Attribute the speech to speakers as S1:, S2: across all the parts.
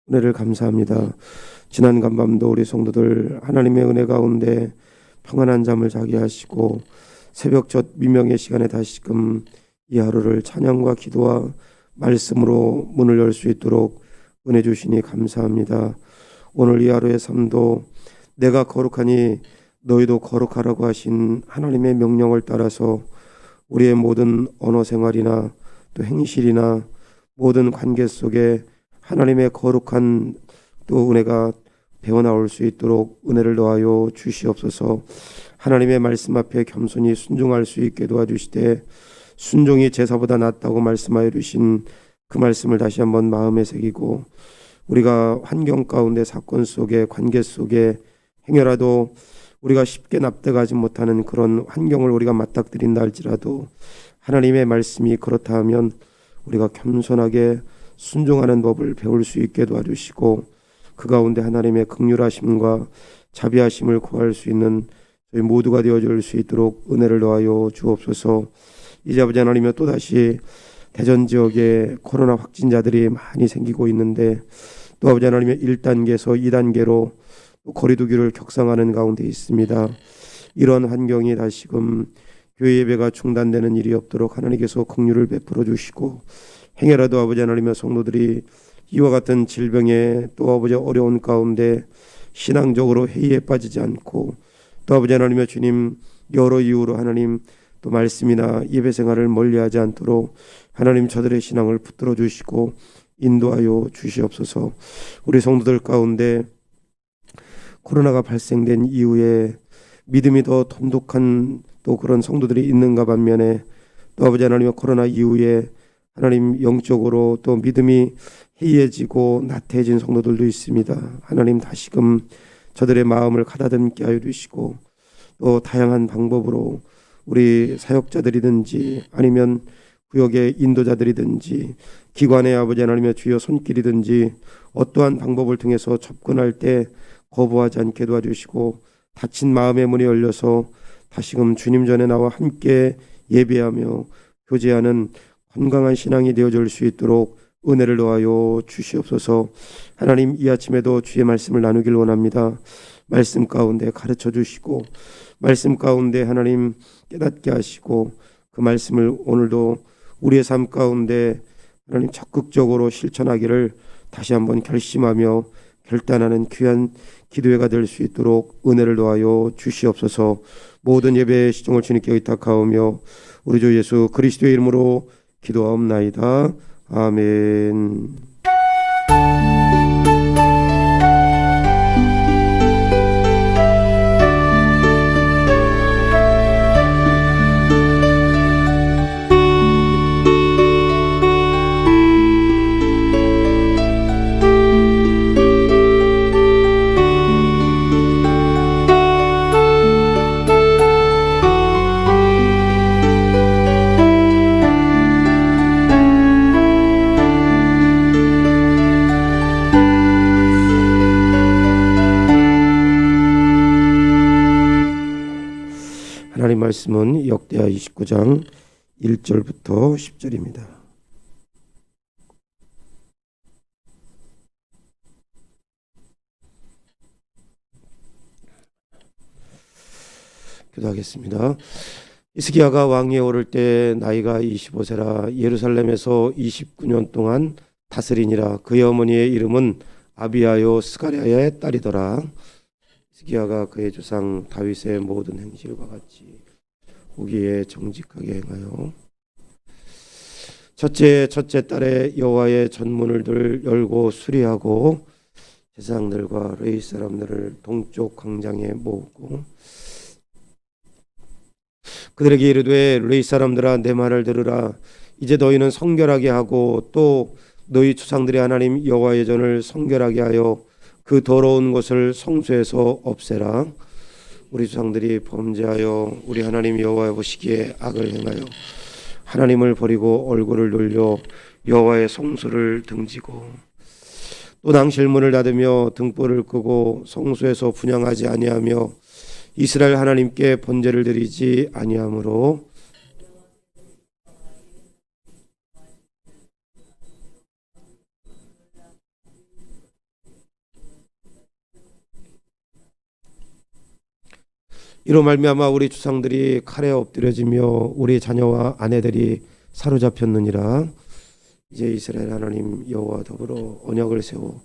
S1: 은혜를 감사합니다. 지난 간밤도 우리 성도들 하나님의 은혜 가운데 평안한 잠을 자게 하시고 새벽 첫 미명의 시간에 다시금 이 하루를 찬양과 기도와 말씀으로 문을 열 수 있도록 은혜 주시니 감사합니다. 오늘 이 하루의 삶도 내가 거룩하니 너희도 거룩하라고 하신 하나님의 명령을 따라서 우리의 모든 언어 생활이나 또 행실이나 모든 관계 속에 하나님의 거룩한 또 은혜가 배어나올 수 있도록 은혜를 더하여 주시옵소서. 하나님의 말씀 앞에 겸손히 순종할 수 있게 도와주시되 순종이 제사보다 낫다고 말씀하여 주신 그 말씀을 다시 한번 마음에 새기고 우리가 환경 가운데 사건 속에 관계 속에 행여라도 우리가 쉽게 납득하지 못하는 그런 환경을 우리가 맞닥뜨린다 할지라도 하나님의 말씀이 그렇다 하면 우리가 겸손하게 순종하는 법을 배울 수 있게 도와주시고 그 가운데 하나님의 긍휼하심과 자비하심을 구할 수 있는 저희 모두가 되어줄 수 있도록 은혜를 더하여 주옵소서. 이제 아버지 하나님이여 또다시 대전 지역에 코로나 확진자들이 많이 생기고 있는데 또 아버지 하나님의 1단계에서 2단계로 거리 두기를 격상하는 가운데 있습니다. 이런 환경이 다시금 교회 예배가 중단되는 일이 없도록 하나님께서 긍휼을 베풀어 주시고 행여라도 아버지 하나님의 성도들이 이와 같은 질병에 또 아버지 어려운 가운데 신앙적으로 해이에 빠지지 않고 또 아버지 하나님의 주님 여러 이유로 하나님 또 말씀이나 예배 생활을 멀리하지 않도록 하나님 저들의 신앙을 붙들어 주시고 인도하여 주시옵소서. 우리 성도들 가운데 코로나가 발생된 이후에 믿음이 더 돈독한 또 그런 성도들이 있는가 반면에 또 아버지 하나님의 코로나 이후에 하나님 영적으로 또 믿음이 해이해지고 나태해진 성도들도 있습니다. 하나님 다시금 저들의 마음을 가다듬게 하여 주시고 또 다양한 방법으로 우리 사역자들이든지 아니면 구역의 인도자들이든지 기관의 아버지 하나님의 주여 손길이든지 어떠한 방법을 통해서 접근할 때 거부하지 않게 도와주시고 닫힌 마음의 문이 열려서 다시금 주님 전에 나와 함께 예배하며 교제하는 건강한 신앙이 되어줄 수 있도록 은혜를 더하여 주시옵소서. 하나님 이 아침에도 주의 말씀을 나누길 원합니다. 말씀 가운데 가르쳐 주시고 말씀 가운데 하나님 깨닫게 하시고 그 말씀을 오늘도 우리의 삶 가운데 하나님 적극적으로 실천하기를 다시 한번 결심하며 결단하는 귀한 기도회가 될 수 있도록 은혜를 더하여 주시옵소서. 모든 예배의 시종을 주님께 의탁하오며 우리 주 예수 그리스도의 이름으로 기도하옵나이다. 아멘. 하나님 말씀은 역대하 29장 1절부터 10절입니다. 기도하겠습니다. 히스기야가 왕위에 오를 때 나이가 25세라 예루살렘에서 29년 동안 다스리니라. 그의 어머니의 이름은 아비야요 스가랴의 딸이더라. 히스기야가 그의 조상 다윗의 모든 행실과 같이 보기에 정직하게 행하여 첫째 딸에 여호와의 전문을 열고 수리하고 제사장들과 레위 사람들을 동쪽 광장에 모으고 그들에게 이르되 레위 사람들아 내 말을 들으라. 이제 너희는 성결하게 하고 또 너희 조상들의 하나님 여호와의 전을 성결하게 하여 그 더러운 것을 성소에서 없애라. 우리 조상들이 범죄하여 우리 하나님 여호와 보시기에 악을 행하여 하나님을 버리고 얼굴을 돌려 여호와의 성소를 등지고 또 낭실문을 닫으며 등불을 끄고 성소에서 분향하지 아니하며 이스라엘 하나님께 번제를 드리지 아니하므로 이로 말미암아 우리 조상들이 칼에 엎드려지며 우리 자녀와 아내들이 사로잡혔느니라. 이제 이스라엘 하나님 여호와 더불어 언약을 세워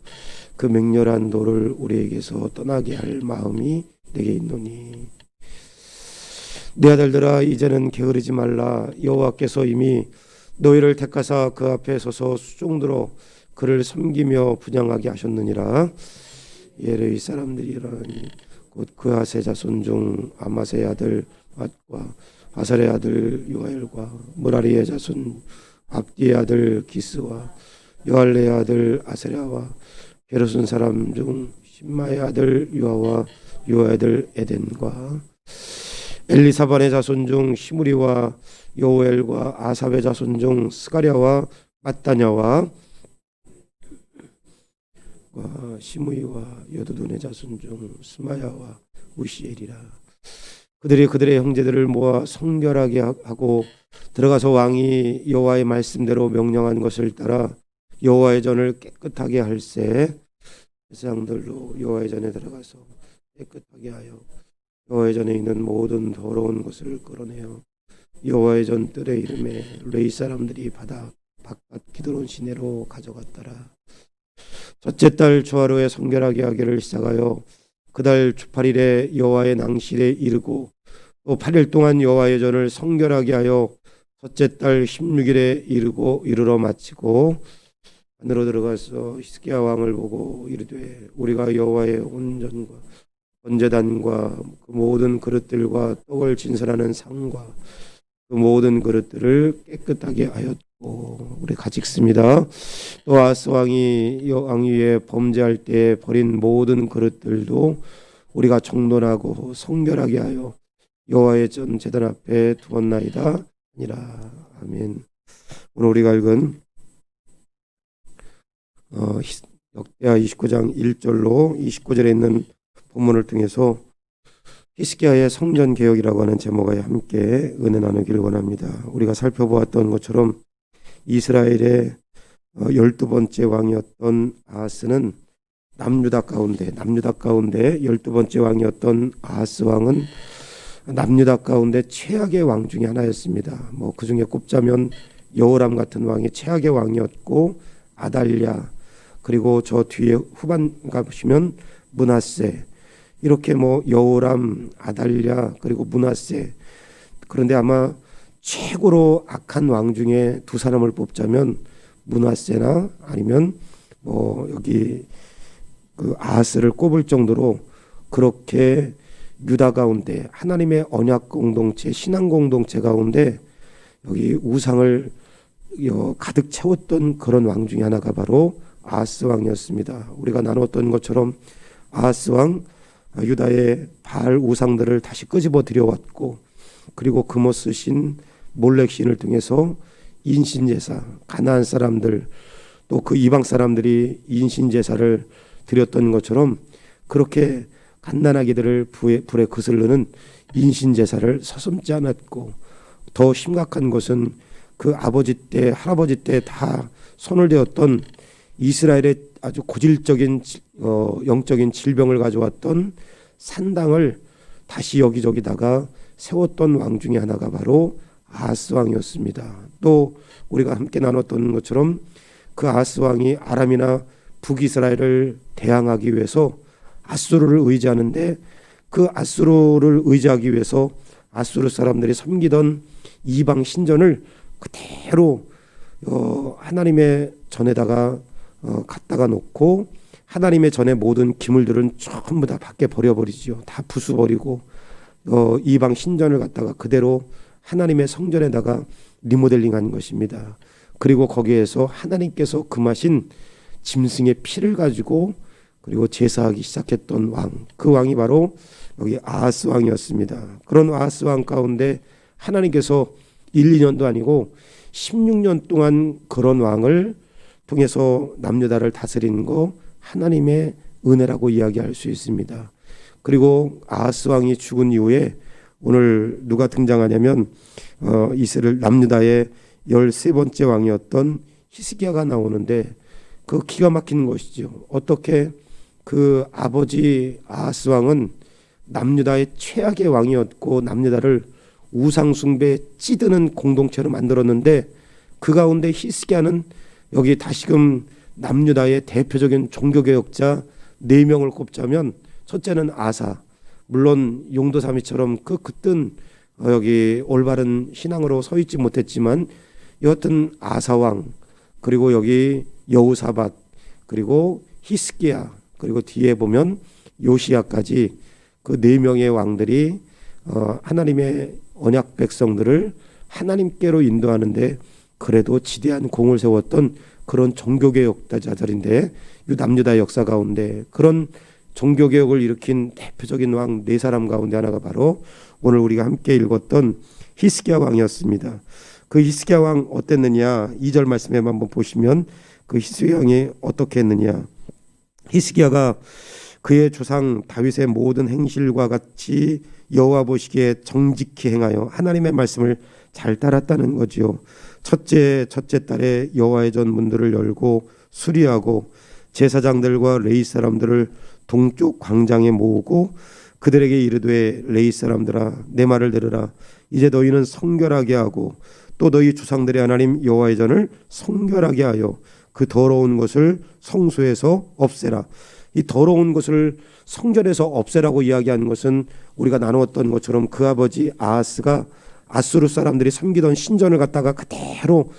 S1: 그 맹렬한 노를 우리에게서 떠나게 할 마음이 내게 있노니 내 아들들아 이제는 게으르지 말라. 여호와께서 이미 너희를 택하사 그 앞에 서서 수종들어 그를 섬기며 분양하게 하셨느니라. 예레위 사람들이라니 곧 그아세 자손 중 아마세의 아들 앗과 아살의 아들 요엘과 무라리의 자손 압디의 아들 기스와 요할레의 아들 아세랴와 게르손 사람 중 심마의 아들 요아와 요아의 아들 에덴과 엘리사반의 자손 중 시므리와 요엘과 아삽의 자손 중 스가랴와 마따냐와 시므이와 여두둔의 자손 중 스마야와 우시엘이라. 그들이 그들의 형제들을 모아 성결하게 하고 들어가서 왕이 여호와의 말씀대로 명령한 것을 따라 여호와의 전을 깨끗하게 할세. 제사장들로 여호와의 전에 들어가서 깨끗하게 하여 여호와의 전에 있는 모든 더러운 것을 끌어내어 여호와의 전 뜰의 이름에 레위 사람들이 바다 바깥 기드론 시내로 가져갔더라. 첫째 달 초하루에 성결하게 하기를 시작하여 그달 주 8일에 여호와의 낭실에 이르고 또 8일 동안 여호와의 전을 성결하게 하여 첫째 달 16일에 이르러 마치고 안으로 들어가서 히스기야 왕을 보고 이르되 우리가 여호와의 온전과 번제단과 그 모든 그릇들과 떡을 진설하는 상과 그 모든 그릇들을 깨끗하게 하였고. 우리 같이 읽습니다. 또 아하스 왕이 왕 위에 범죄할 때 버린 모든 그릇들도 우리가 정돈하고 성결하게 하여 여호와의 전 제단 앞에 두었나이다 아니라. 아멘. 오늘 우리가 읽은 역대하 29장 1절로 29절에 있는 본문을 통해서 히스기야의 성전 개혁이라고 하는 제목에 함께 은혜 나누기를 원합니다. 우리가 살펴보았던 것처럼 이스라엘의 12번째 왕이었던 아하스는 남유다 가운데 12번째 왕이었던 아하스 왕은 남유다 가운데 최악의 왕 중에 하나였습니다. 그 중에 꼽자면 여호람 같은 왕이 최악의 왕이었고, 아달랴, 그리고 저 뒤에 후반 가보시면 므낫세, 이렇게 여호람, 아달랴, 그리고 므낫세. 그런데 아마 최고로 악한 왕 중에 두 사람을 뽑자면 므낫세나 아니면 여기 그 아하스를 꼽을 정도로 그렇게 유다 가운데 하나님의 언약 공동체, 신앙 공동체 가운데 여기 우상을 가득 채웠던 그런 왕 중에 하나가 바로 아하스 왕이었습니다. 우리가 나눴던 것처럼 아하스 왕 유다의 바알 우상들을 다시 끄집어 들여왔고, 그리고 금오스 신 몰렉 신을 통해서 인신제사, 가나안 사람들 또 그 이방 사람들이 인신제사를 드렸던 것처럼 그렇게 갓난아기들을 불에 거슬르는 인신제사를 서슴지 않았고, 더 심각한 것은 그 아버지 때 할아버지 때 다 손을 대었던 이스라엘의 아주 고질적인 영적인 질병을 가져왔던 산당을 다시 여기저기다가 세웠던 왕 중에 하나가 바로 아하스 왕이었습니다. 또 우리가 함께 나눴던 것처럼 그 아하스 왕이 아람이나 북이스라엘을 대항하기 위해서 아수르를 의지하는데, 그 아수르를 의지하기 위해서 아수르 사람들이 섬기던 이방 신전을 그대로 하나님의 전에다가 갖다가 놓고, 하나님의 전의 모든 기물들은 전부 다 밖에 버려버리죠. 다 부수버리고 이방 신전을 갖다가 그대로 하나님의 성전에다가 리모델링한 것입니다. 그리고 거기에서 하나님께서 금하신 짐승의 피를 가지고 그리고 제사하기 시작했던 왕, 그 왕이 바로 여기 아하스 왕이었습니다. 그런 아하스 왕 가운데 하나님께서 1, 2년도 아니고 16년 동안 그런 왕을 통해서 남유다를 다스리는 거 하나님의 은혜라고 이야기할 수 있습니다. 그리고 아하스 왕이 죽은 이후에 오늘 누가 등장하냐면 이스라엘 남유다의 13번째 왕이었던 히스기야가 나오는데, 그 기가 막히는 것이죠. 어떻게 그 아버지 아하스 왕은 남유다의 최악의 왕이었고 남유다를 우상숭배에 찌드는 공동체로 만들었는데 그 가운데 히스기야는 여기 다시금 남유다의 대표적인 종교개혁자 4명을 꼽자면 첫째는 아사, 물론 용도사미처럼 그땐 여기 올바른 신앙으로 서 있지 못했지만 여하튼 아사왕, 그리고 여기 여우사밧, 그리고 히스기야, 그리고 뒤에 보면 요시야까지 그 4명의 왕들이 하나님의 언약 백성들을 하나님께로 인도하는데 그래도 지대한 공을 세웠던 그런 종교개혁자들인데 이 남유다 역사 가운데 그런 종교개혁을 일으킨 대표적인 왕 4사람 가운데 하나가 바로 오늘 우리가 함께 읽었던 히스기야 왕이었습니다. 그 히스기야 왕 어땠느냐, 2절 말씀에 한번 보시면 그 히스기야 왕이 어떻게 했느냐. 히스기야가 그의 조상 다윗의 모든 행실과 같이 여호와 보시기에 정직히 행하여 하나님의 말씀을 잘 따랐다는 거지요. 첫째 달에 여호와의 전 문들을 열고 수리하고 제사장들과 레위 사람들을 동쪽 광장에 모으고 그들에게 이르되 레위 사람들아 내 말을 들으라. 이제 너희는 성결하게 하고 또 너희 조상들의 하나님 여호와의 전을 성결하게 하여 그 더러운 것을 성소에서 없애라. 이 더러운 것을 성전에서 없애라고 이야기하는 것은 우리가 나누었던 것처럼 그 아버지 아하스가 아수르 사람들이 섬기던 신전을 갖다가 그대로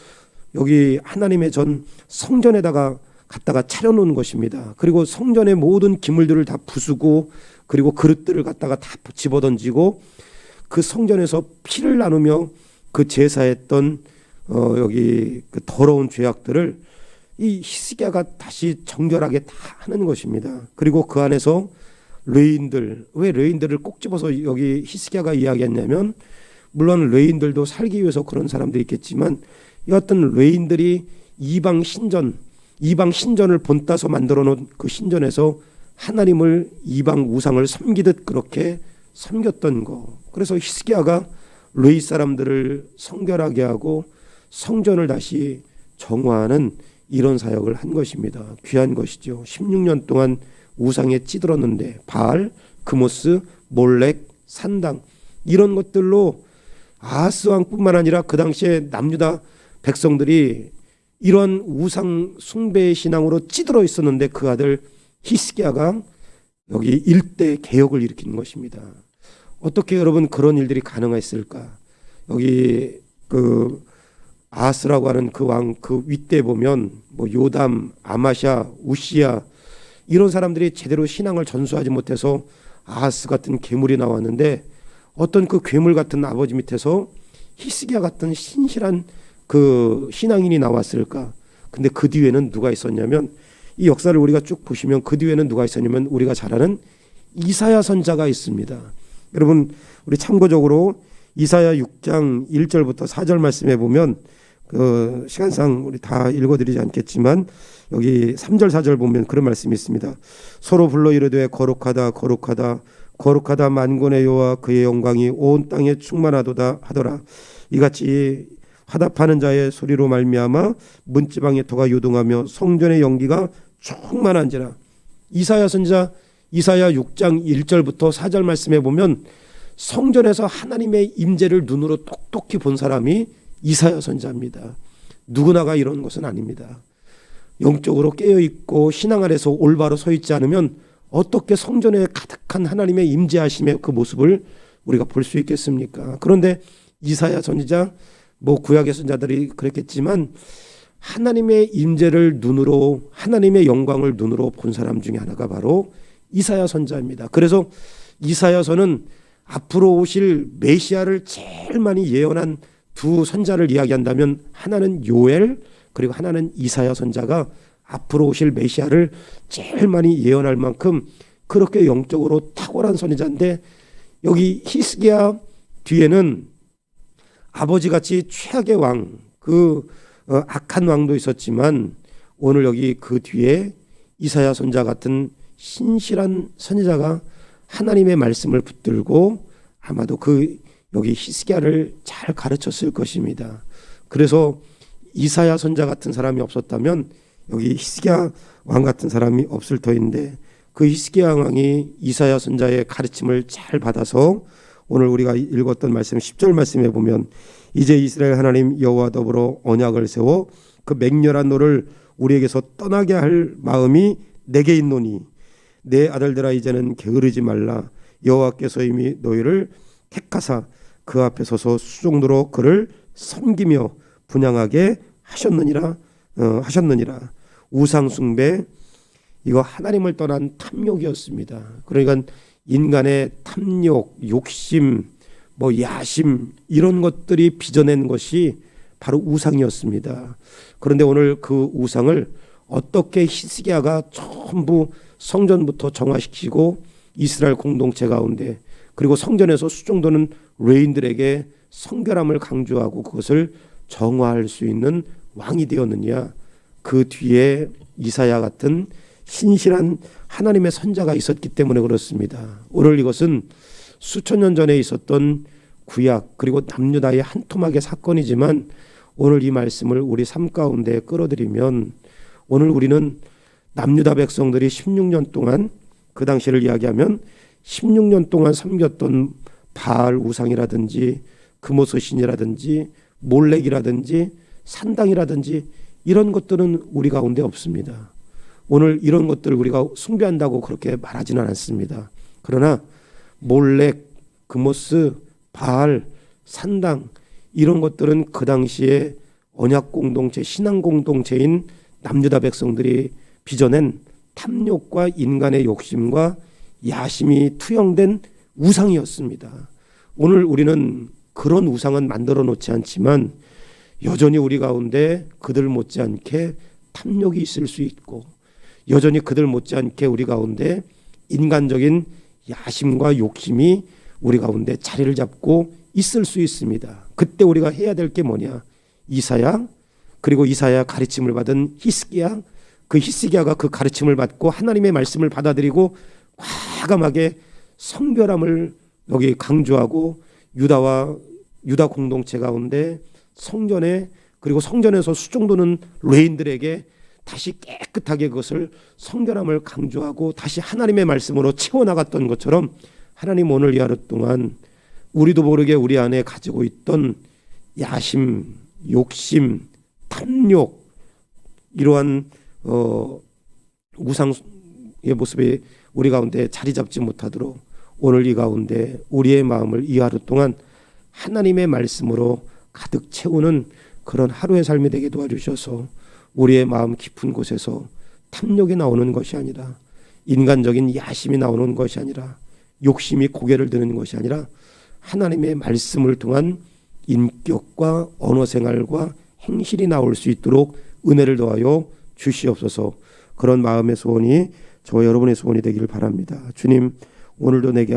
S1: 여기 하나님의 전 성전에다가 갖다가 차려놓은 것입니다. 그리고 성전의 모든 기물들을 다 부수고 그리고 그릇들을 갖다가 다 집어던지고 그 성전에서 피를 나누며 그 제사했던 여기 그 더러운 죄악들을 이 히스기야가 다시 정결하게 다 하는 것입니다. 그리고 그 안에서 레위인들, 왜 레위인들을 꼭 집어서 여기 히스기야가 이야기했냐면 물론 레위인들도 살기 위해서 그런 사람들이 있겠지만 이 어떤 레위인들이 이방 신전을 본따서 만들어 놓은 그 신전에서 하나님을 이방 우상을 섬기듯 그렇게 섬겼던 거. 그래서 히스기야가 레위 사람들을 성결하게 하고 성전을 다시 정화하는 이런 사역을 한 것입니다. 귀한 것이죠. 16년 동안 우상에 찌들었는데 바알, 그모스, 몰렉, 산당 이런 것들로 아하스 왕뿐만 아니라 그 당시에 남유다 백성들이 이런 우상 숭배의 신앙으로 찌들어 있었는데 그 아들 히스기야가 여기 일대 개혁을 일으킨 것입니다. 어떻게 여러분 그런 일들이 가능했을까? 여기 그 아하스라고 하는 그 왕 그 윗대 보면 뭐 요담, 아마샤, 우시야 이런 사람들이 제대로 신앙을 전수하지 못해서 아하스 같은 괴물이 나왔는데 어떤 그 괴물 같은 아버지 밑에서 히스기야 같은 신실한 그 신앙인이 나왔을까? 근데 그 뒤에는 누가 있었냐면 이 역사를 우리가 쭉 보시면 그 뒤에는 누가 있었냐면 우리가 잘 아는 이사야 선자가 있습니다. 여러분 우리 참고적으로 이사야 6장 1절부터 4절 말씀에 보면 그 시간상 우리 다 읽어드리지 않겠지만 여기 3절 4절 보면 그런 말씀이 있습니다. 서로 불러 이르되 거룩하다 거룩하다 거룩하다 만군의 여호와 그의 영광이 온 땅에 충만하도다 하더라. 이같이 화답하는 자의 소리로 말미암아 문지방의 터가 요동하며 성전의 연기가 충만한지라. 이사야 선지자 이사야 6장 1절부터 4절 말씀에 보면 성전에서 하나님의 임재를 눈으로 똑똑히 본 사람이 이사야 선지자입니다. 누구나가 이런 것은 아닙니다. 영적으로 깨어있고 신앙 안에서 올바로 서 있지 않으면 어떻게 성전에 가득한 하나님의 임재하심의 그 모습을 우리가 볼 수 있겠습니까? 그런데 이사야 선지자 뭐 구약의 선자들이 그랬겠지만 하나님의 임재를 눈으로 하나님의 영광을 눈으로 본 사람 중에 하나가 바로 이사야 선지자입니다. 그래서 이사야서는 앞으로 오실 메시아를 제일 많이 예언한 두 선자를 이야기한다면 하나는 요엘 그리고 하나는 이사야 선자가 앞으로 오실 메시아를 제일 많이 예언할 만큼 그렇게 영적으로 탁월한 선지자인데 여기 히스기야 뒤에는 아버지같이 최악의 왕, 그 악한 왕도 있었지만 오늘 여기 그 뒤에 이사야 선자 같은 신실한 선지자가 하나님의 말씀을 붙들고 아마도 그 여기 히스기야를 잘 가르쳤을 것입니다. 그래서 이사야 선자 같은 사람이 없었다면 여기 히스기야 왕 같은 사람이 없을 터인데 그 히스기야 왕이 이사야 선자의 가르침을 잘 받아서 오늘 우리가 읽었던 말씀 10절 말씀에 보면 이제 이스라엘 하나님 여호와 더불어 언약을 세워 그 맹렬한 노를 우리에게서 떠나게 할 마음이 내게 있노니 내 아들들아 이제는 게으르지 말라. 여호와께서 이미 너희를 택하사 그 앞에 서서 수종도로 그를 섬기며 분향하게 하셨느니라. 우상 숭배, 이거 하나님을 떠난 탐욕이었습니다. 그러니까 인간의 탐욕, 욕심, 야심 이런 것들이 빚어낸 것이 바로 우상이었습니다. 그런데 오늘 그 우상을 어떻게 히스기야가 전부 성전부터 정화시키고 이스라엘 공동체 가운데 그리고 성전에서 수종도는 레인들에게 성결함을 강조하고 그것을 정화할 수 있는 왕이 되었느냐. 그 뒤에 이사야 같은 신실한 하나님의 선자가 있었기 때문에 그렇습니다. 오늘 이것은 수천 년 전에 있었던 구약 그리고 남유다의 한 토막의 사건이지만 오늘 이 말씀을 우리 삶 가운데 끌어들이면 오늘 우리는 남유다 백성들이 16년 동안 그 당시를 이야기하면 16년 동안 섬겼던 바알 우상이라든지 금오스 신이라든지 몰렉이라든지 산당이라든지 이런 것들은 우리 가운데 없습니다. 오늘 이런 것들 우리가 숭배한다고 그렇게 말하지는 않습니다. 그러나 몰렉, 금오스, 바알, 산당 이런 것들은 그 당시에 언약 공동체, 신앙 공동체인 남유다 백성들이 빚어낸 탐욕과 인간의 욕심과 야심이 투영된 우상이었습니다. 오늘 우리는 그런 우상은 만들어 놓지 않지만 여전히 우리 가운데 그들 못지않게 탐욕이 있을 수 있고 여전히 그들 못지않게 우리 가운데 인간적인 야심과 욕심이 우리 가운데 자리를 잡고 있을 수 있습니다. 그때 우리가 해야 될 게 뭐냐? 이사야 그리고 이사야 가르침을 받은 히스기야, 그 히스기야가 그 가르침을 받고 하나님의 말씀을 받아들이고 과감하게 성결함을 여기 강조하고 유다 공동체 가운데 성전에 그리고 성전에서 수종도는 레인들에게 다시 깨끗하게 그것을 성결함을 강조하고 다시 하나님의 말씀으로 채워나갔던 것처럼 하나님 오늘 이 하루 동안 우리도 모르게 우리 안에 가지고 있던 야심, 욕심, 탐욕 이러한 우상의 모습이 우리 가운데 자리 잡지 못하도록 오늘 이 가운데 우리의 마음을 이 하루 동안 하나님의 말씀으로 가득 채우는 그런 하루의 삶이 되게 도와주셔서 우리의 마음 깊은 곳에서 탐욕이 나오는 것이 아니라 인간적인 야심이 나오는 것이 아니라 욕심이 고개를 드는 것이 아니라 하나님의 말씀을 통한 인격과 언어 생활과 행실이 나올 수 있도록 은혜를 더하여 주시옵소서. 그런 마음의 소원이 저와 여러분의 소원이 되기를 바랍니다. 주님, 오늘도 내게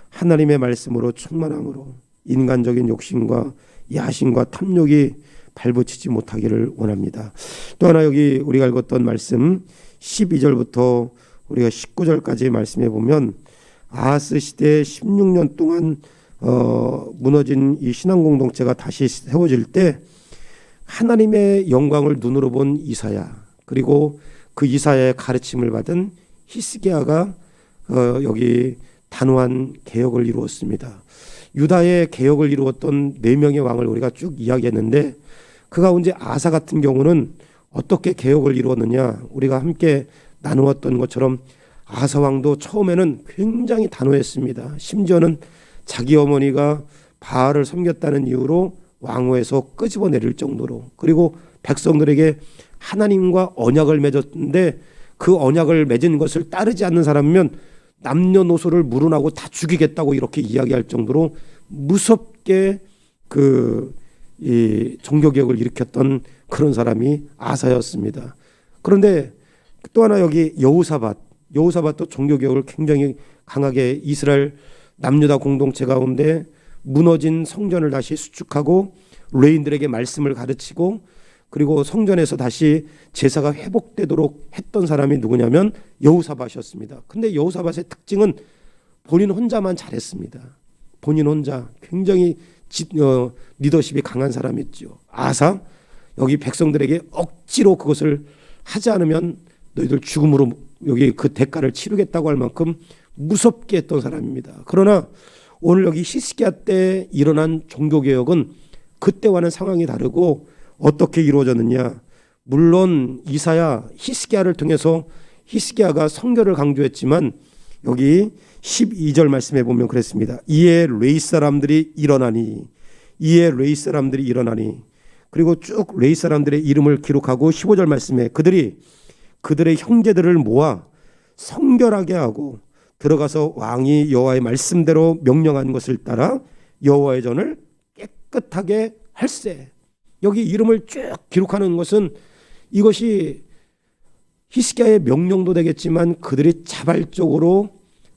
S1: 하나님의 말씀으로 충만함으로 인간적인 욕심과 야심과 탐욕이 발붙이지 못하기를 원합니다. 또 하나 여기 우리가 읽었던 말씀 12절부터 우리가 19절까지 말씀해 보면 아하스 시대 16년 동안 무너진 이 신앙 공동체가 다시 세워질 때 하나님의 영광을 눈으로 본 이사야 그리고 그 이사야의 가르침을 받은 히스기야가 여기 단호한 개혁을 이루었습니다. 유다의 개혁을 이루었던 4명의 왕을 우리가 쭉 이야기했는데 그 가운데 아사 같은 경우는 어떻게 개혁을 이루었느냐 우리가 함께 나누었던 것처럼 아사 왕도 처음에는 굉장히 단호했습니다. 심지어는 자기 어머니가 바알을 섬겼다는 이유로 왕位에서 끄집어내릴 정도로 그리고 백성들에게 하나님과 언약을 맺었는데 그 언약을 맺은 것을 따르지 않는 사람이면 남녀노소를 물어나고 다 죽이겠다고 이렇게 이야기할 정도로 무섭게 이 종교개혁을 일으켰던 그런 사람이 아사였습니다. 그런데 또 하나 여기 여호사밧도 종교개혁을 굉장히 강하게 이스라엘 남유다 공동체 가운데 무너진 성전을 다시 수축하고 레인들에게 말씀을 가르치고 그리고 성전에서 다시 제사가 회복되도록 했던 사람이 누구냐면 여호사밧이었습니다. 근데 여호사밧의 특징은 본인 혼자만 잘했습니다. 본인 혼자 굉장히 리더십이 강한 사람이었죠. 아사 여기 백성들에게 억지로 그것을 하지 않으면 너희들 죽음으로 여기 그 대가를 치르겠다고 할 만큼 무섭게 했던 사람입니다. 그러나 오늘 여기 히스기야 때 일어난 종교개혁은 그때와는 상황이 다르고 어떻게 이루어졌느냐. 물론 이사야 히스기야를 통해서 히스기야가 성결을 강조했지만 여기 12절 말씀에 보면 그랬습니다. 이에 레위 사람들이 일어나니, 이에 레위 사람들이 일어나니, 그리고 쭉 레위 사람들의 이름을 기록하고 15절 말씀에 그들이 그들의 형제들을 모아 성결하게 하고 들어가서 왕이 여호와의 말씀대로 명령한 것을 따라 여호와의 전을 깨끗하게 할세. 여기 이름을 쭉 기록하는 것은 이것이 히스기야의 명령도 되겠지만 그들이 자발적으로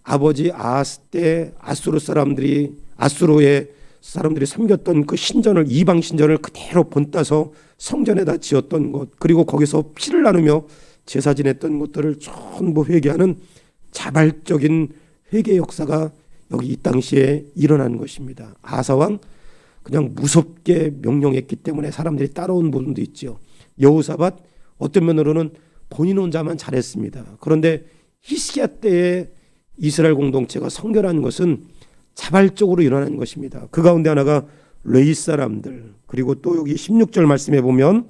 S1: 아버지 아하스 때 아수르의 사람들이 섬겼던 그 신전을, 이방 신전을 그대로 본따서 성전에다 지었던 것, 그리고 거기서 피를 나누며 제사 지냈던 것들을 전부 회개하는 자발적인 회개 역사가 여기 이 당시에 일어난 것입니다. 아사 왕 그냥 무섭게 명령했기 때문에 사람들이 따라온 부분도 있죠. 여호사밧 어떤 면으로는 본인 혼자만 잘했습니다. 그런데 히스기야 때에 이스라엘 공동체가 성결한 것은 자발적으로 일어난 것입니다. 그 가운데 하나가 레위 사람들, 그리고 또 여기 16절 말씀에 보면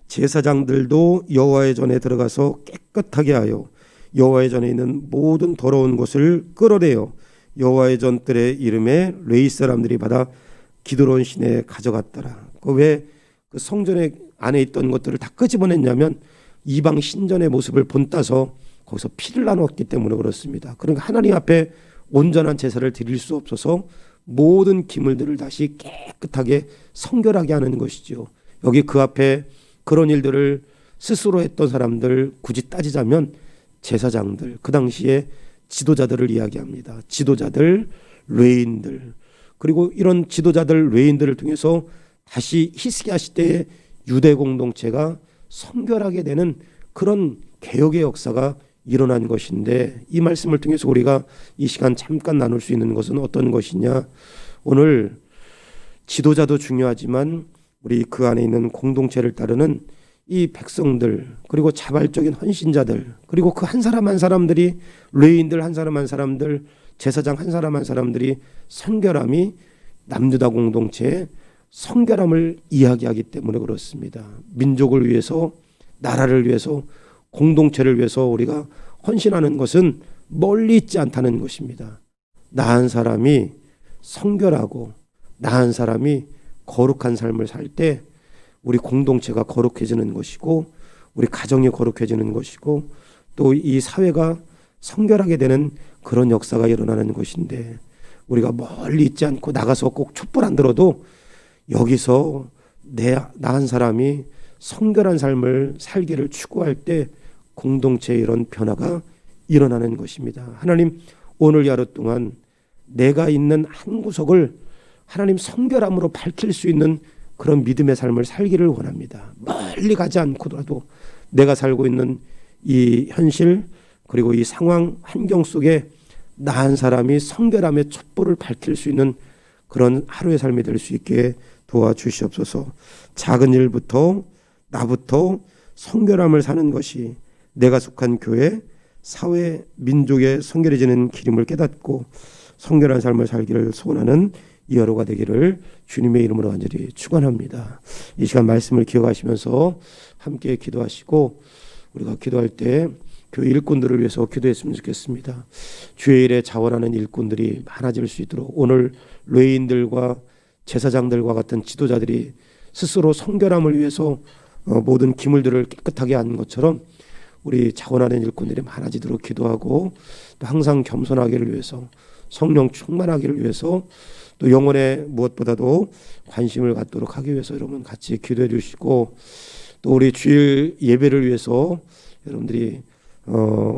S1: 제사장들도 여호와의 전에 들어가서 깨끗하게 하여 여호와의 전에 있는 모든 더러운 것을 끌어내어 여호와의 전뜰의 이름에 레위 사람들이 받아 기드론 시내에 가져갔더라. 왜 그 성전에 안에 있던 것들을 다 끄집어냈냐면 이방 신전의 모습을 본따서 거기서 피를 나누었기 때문에 그렇습니다. 그러니까 하나님 앞에 온전한 제사를 드릴 수 없어서 모든 기물들을 다시 깨끗하게 성결하게 하는 것이죠. 여기 그 앞에 그런 일들을 스스로 했던 사람들, 굳이 따지자면 제사장들, 그 당시에 지도자들을 이야기합니다. 지도자들, 레위인들, 그리고 이런 지도자들, 레위인들을 통해서 다시 히스기야 시대의 유대 공동체가 성결하게 되는 그런 개혁의 역사가 일어난 것인데, 이 말씀을 통해서 우리가 이 시간 잠깐 나눌 수 있는 것은 어떤 것이냐. 오늘 지도자도 중요하지만 우리 그 안에 있는 공동체를 따르는 이 백성들, 그리고 자발적인 헌신자들, 그리고 그 한 사람 한 사람들이, 레위인들 한 사람 한 사람들, 제사장 한 사람 한 사람들이 성결함이 남유다 공동체의 성결함을 이야기하기 때문에 그렇습니다. 민족을 위해서, 나라를 위해서, 공동체를 위해서 우리가 헌신하는 것은 멀리 있지 않다는 것입니다. 나 한 사람이 성결하고 나 한 사람이 거룩한 삶을 살 때 우리 공동체가 거룩해지는 것이고, 우리 가정이 거룩해지는 것이고, 또 이 사회가 성결하게 되는 그런 역사가 일어나는 것인데, 우리가 멀리 있지 않고 나가서 꼭 촛불 안 들어도 여기서 나 한 사람이 성결한 삶을 살기를 추구할 때 공동체에 이런 변화가 일어나는 것입니다. 하나님, 오늘 하루 동안 내가 있는 한 구석을 하나님 성결함으로 밝힐 수 있는 그런 믿음의 삶을 살기를 원합니다. 멀리 가지 않고라도 내가 살고 있는 이 현실, 그리고 이 상황, 환경 속에 나 한 사람이 성결함의 촛불을 밝힐 수 있는 그런 하루의 삶이 될 수 있게 도와주시옵소서. 작은 일부터, 나부터 성결함을 사는 것이 내가 속한 교회, 사회, 민족의 성결해지는 길임을 깨닫고 성결한 삶을 살기를 소원하는 이 하루가 되기를 주님의 이름으로 간절히 축원합니다. 이 시간 말씀을 기억하시면서 함께 기도하시고, 우리가 기도할 때 교회 일꾼들을 위해서 기도했으면 좋겠습니다. 주의 일에 자원하는 일꾼들이 많아질 수 있도록, 오늘 레위인들과 제사장들과 같은 지도자들이 스스로 성결함을 위해서 모든 기물들을 깨끗하게 하는 것처럼 우리 자원하는 일꾼들이 많아지도록 기도하고, 또 항상 겸손하기를 위해서, 성령 충만하기를 위해서, 또 영혼에 무엇보다도 관심을 갖도록 하기 위해서 여러분 같이 기도해 주시고, 또 우리 주일 예배를 위해서 여러분들이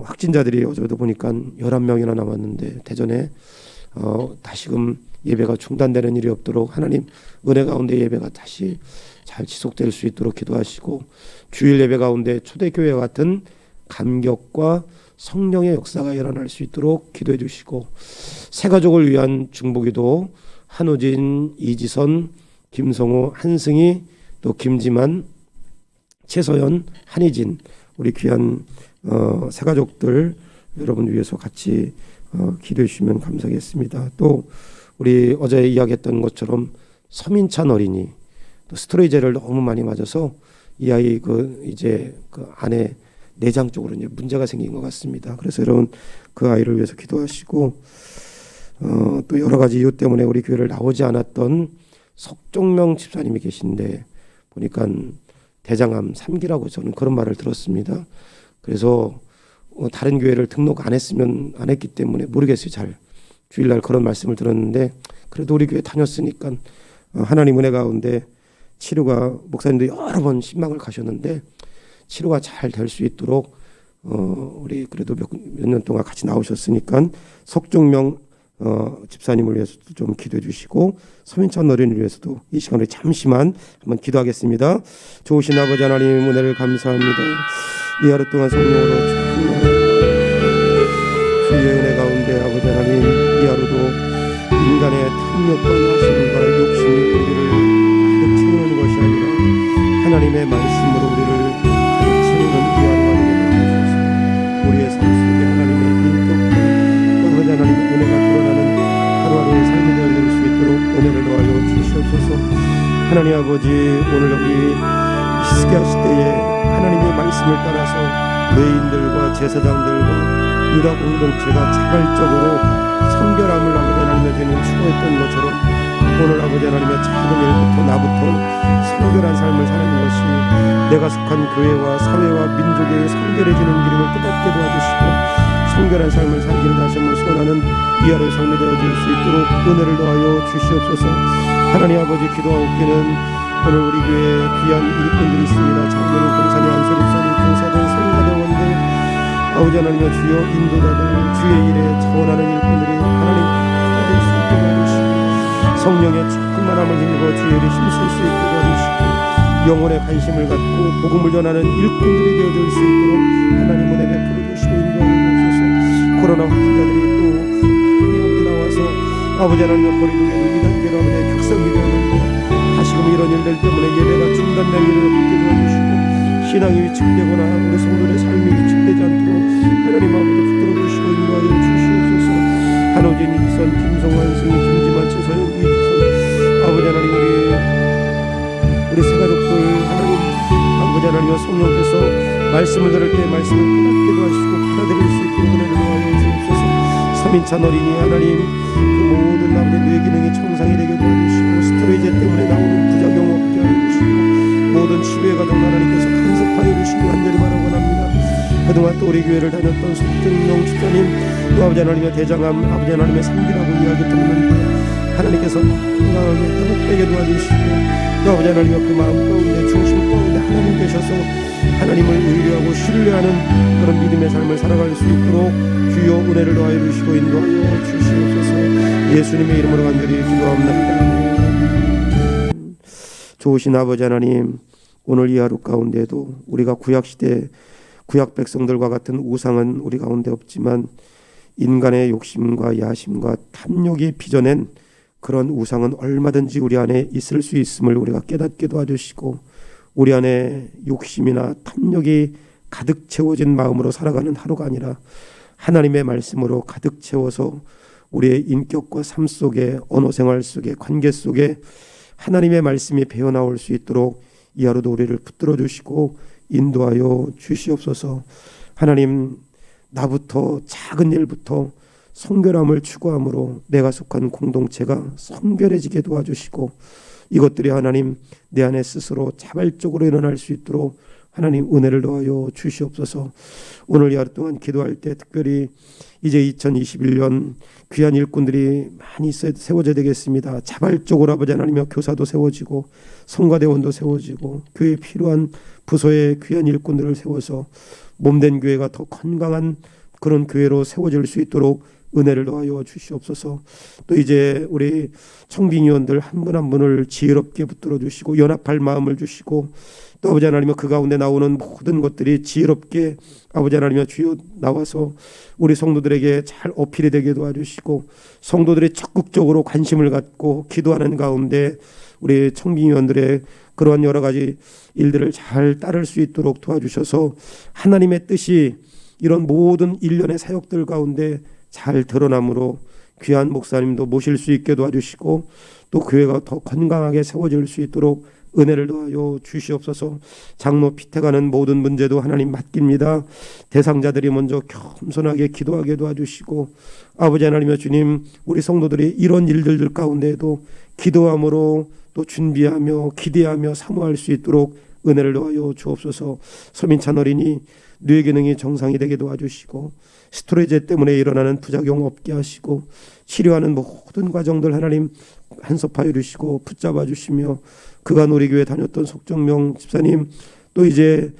S1: 확진자들이 어제도 보니까 11명이나 남았는데 대전에 다시금 예배가 중단되는 일이 없도록 하나님 은혜 가운데 예배가 다시 잘 지속될 수 있도록 기도하시고, 주일 예배 가운데 초대교회와 같은 감격과 성령의 역사가 일어날 수 있도록 기도해 주시고, 새 가족을 위한 중보기도 한우진, 이지선, 김성호, 한승희, 또 김지만, 최서연, 한희진, 우리 귀한 새가족들 여러분 위해서 같이 기도해 주시면 감사하겠습니다. 또 우리 어제 이야기했던 것처럼 서민찬 어린이 또 스테로이드를 너무 많이 맞아서 이 아이 이제 그 안에 내장 쪽으로 이제 문제가 생긴 것 같습니다. 그래서 여러분 그 아이를 위해서 기도하시고 또 여러 가지 이유 때문에 우리 교회를 나오지 않았던 석종명 집사님이 계신데 보니까 대장암 3기라고 저는 그런 말을 들었습니다. 그래서 다른 교회를 등록 안 했기 때문에 모르겠어요. 잘 주일날 그런 말씀을 들었는데 그래도 우리 교회 다녔으니까 하나님 은혜 가운데 치료가 목사님도 여러 번 신방을 가셨는데 치료가 잘 될 수 있도록 우리 그래도 몇 년 동안 같이 나오셨으니까 석종명 집사님을 위해서도 좀 기도해 주시고 서민찬 어린이를 위해서도 이 시간에 잠시만 한번 기도하겠습니다. 좋으신 아버지 하나님 은혜를 감사합니다. 이 하루 동안 성령으로 정말 주의 은혜 가운데 아버지 하나님 이 하루도 인간의 탐욕과 야심과 욕심이 우리를 가득 채우는 것이 아니라 하나님의 말씀으로 우리를 가득 채우는 이 하루가 되게 하소서. 우리의 삶 속에 하나님의 인격과 아버지 하나님의 은혜가 드러나는 하루하루의 삶이 되어질 수 있도록 은혜를 더하여 주시옵소서. 하나님 아버지 오늘 여기 히스기야 시대에 하나님의 말씀을 따라서 레위인들과 제사장들과 유다 공동체가 자발적으로 성결함을 아버지 하나님의 죄는 추구했던 것처럼 오늘 아버지 하나님의 작은 일부터 나부터 성결한 삶을 사는 것이 내가 속한 교회와 사회와 민족의 성결해지는 기름을 깨닫게 도와주시고 성결한 삶을 살기를 다시 한번 소원하는 이 하루의 삶이 되어질 수 있도록 은혜를 더하여 주시옵소서. 하나님 아버지 기도하옵기는 오늘 우리 교회에 귀한 일꾼들이 있습니다. 장로님, 권사님, 안소립사님, 교사들, 성가대원들 아버지 하나님의 주여 인도자들 주의 일에 자원하는 일꾼들이 하나님 하나 될 수 있게 도와주시고 성령의 충만함을 힘입어 주의 일에 힘쓸 수 있게 도와주시고 영혼의 관심을 갖고 복음을 전하는 일꾼들이 되어질 수 있도록 하나님 은혜 베풀어 주시고 인도하여 주옵소서. 코로나 확진자들이 또 하나님 나와서 아버지 하나님의 거리두기로 2단계로 아버지의 격성이 되었는데 다시금 이런 일들 때문에 예배가 중단된 일을 없게 도와주시고 신앙이 위축되거나 우리 성도의 삶이 위축되지 않도록 하나님 아버지 붙들어 주시고 인도하여 주시옵소서. 한호진, 이기선, 김성환, 승희, 김지만, 최서영, 이기선 아버지 하나님 우리 새가족들 하나님 아버지 하나님과 성령께서 말씀을 들을 때 말씀을 깨닫게도 하시고 받아들일 수 있도록 은혜를 더하여 주옵소서. 서민찬 어린이 하나님 그 모든 아버지 뇌 기능이 정상이 되게 도와주시고 스테로이드 때문에 나오는 부작용 없게 하여 주시고 모든 치료의 과정 하나님께서 간섭하여 주시기 간절히 바라고합니다. 그동안 또 우리 교회를 다녔던 석종명 집사님 또 아버지 하나님의 대장암 아버지 하나님의 3기라고 이야기 들었는데 하나님께서 건강하게 회복되게 도와주시고 또 아버지 하나님의 그 마음 가운데 중심 가운데 하나님 계셔서 하나님을 의뢰하고 신뢰하는 그런 믿음의 삶을 살아갈 수 있도록 주여 은혜를 더하여 주시고 인도하여 주시옵소서. 예수님의 이름으로 간절히 기도합니다. 좋으신 아버지 하나님 오늘 이 하루 가운데도 우리가 구약시대 구약 백성들과 같은 우상은 우리 가운데 없지만 인간의 욕심과 야심과 탐욕이 빚어낸 그런 우상은 얼마든지 우리 안에 있을 수 있음을 우리가 깨닫게 도와주시고 우리 안에 욕심이나 탐욕이 가득 채워진 마음으로 살아가는 하루가 아니라 하나님의 말씀으로 가득 채워서 우리의 인격과 삶 속에 언어 생활 속에 관계 속에 하나님의 말씀이 배어나올 수 있도록 이 하루도 우리를 붙들어 주시고 인도하여 주시옵소서. 하나님 나부터 작은 일부터 성결함을 추구함으로 내가 속한 공동체가 성결해지게 도와주시고 이것들이 하나님 내 안에 스스로 자발적으로 일어날 수 있도록 하나님 은혜를 더하여 주시옵소서. 오늘 이 하루 동안 기도할 때 특별히 이제 2021년 귀한 일꾼들이 많이 세워져야 되겠습니다. 자발적으로 아버지 하나님의 교사도 세워지고 성가대원도 세워지고 교회에 필요한 부서의 귀한 일꾼들을 세워서 몸된 교회가 더 건강한 그런 교회로 세워질 수 있도록 은혜를 더하여 주시옵소서. 또 이제 우리 청빙위원들 한 분 한 분을 지혜롭게 붙들어 주시고 연합할 마음을 주시고 또 아버지 하나님의 그 가운데 나오는 모든 것들이 지혜롭게 아버지 하나님의 주여 나와서 우리 성도들에게 잘 어필이 되게 도와주시고 성도들이 적극적으로 관심을 갖고 기도하는 가운데 우리 청빙위원들의 그러한 여러 가지 일들을 잘 따를 수 있도록 도와주셔서 하나님의 뜻이 이런 모든 일련의 사역들 가운데 잘 드러남으로 귀한 목사님도 모실 수 있게 도와주시고 또 교회가 더 건강하게 세워질 수 있도록 은혜를 더하여 주시옵소서. 장로 피태가는 모든 문제도 하나님 맡깁니다. 대상자들이 먼저 겸손하게 기도하게 도와주시고 아버지 하나님의 주님, 우리 성도들이 이런 일들 가운데에도 기도함으로 또 준비하며 기대하며 사모할 수 있도록 은혜를 더하여 주옵소서. 서민찬 어린이 뇌 기능이 정상이 되게 도와주시고 스트레스 때문에 일어나는 부작용 없게 하시고 치료하는 모든 과정들 하나님 한섭하여 주시고 붙잡아 주시며 그간 우리 교회 다녔던 속정명 집사님 또 이제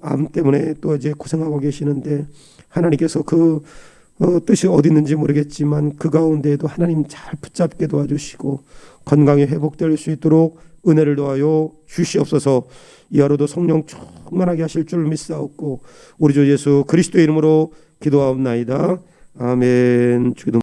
S1: 암 때문에 또 이제 고생하고 계시는데 하나님께서 그 뜻이 어디 있는지 모르겠지만 그 가운데에도 하나님 잘 붙잡게 도와주시고 건강이 회복될 수 있도록 은혜를 더하여 주시옵소서. 이 하루도 성령 충만하게 하실 줄 믿사옵고 우리 주 예수 그리스도의 이름으로 기도하옵나이다. 아멘.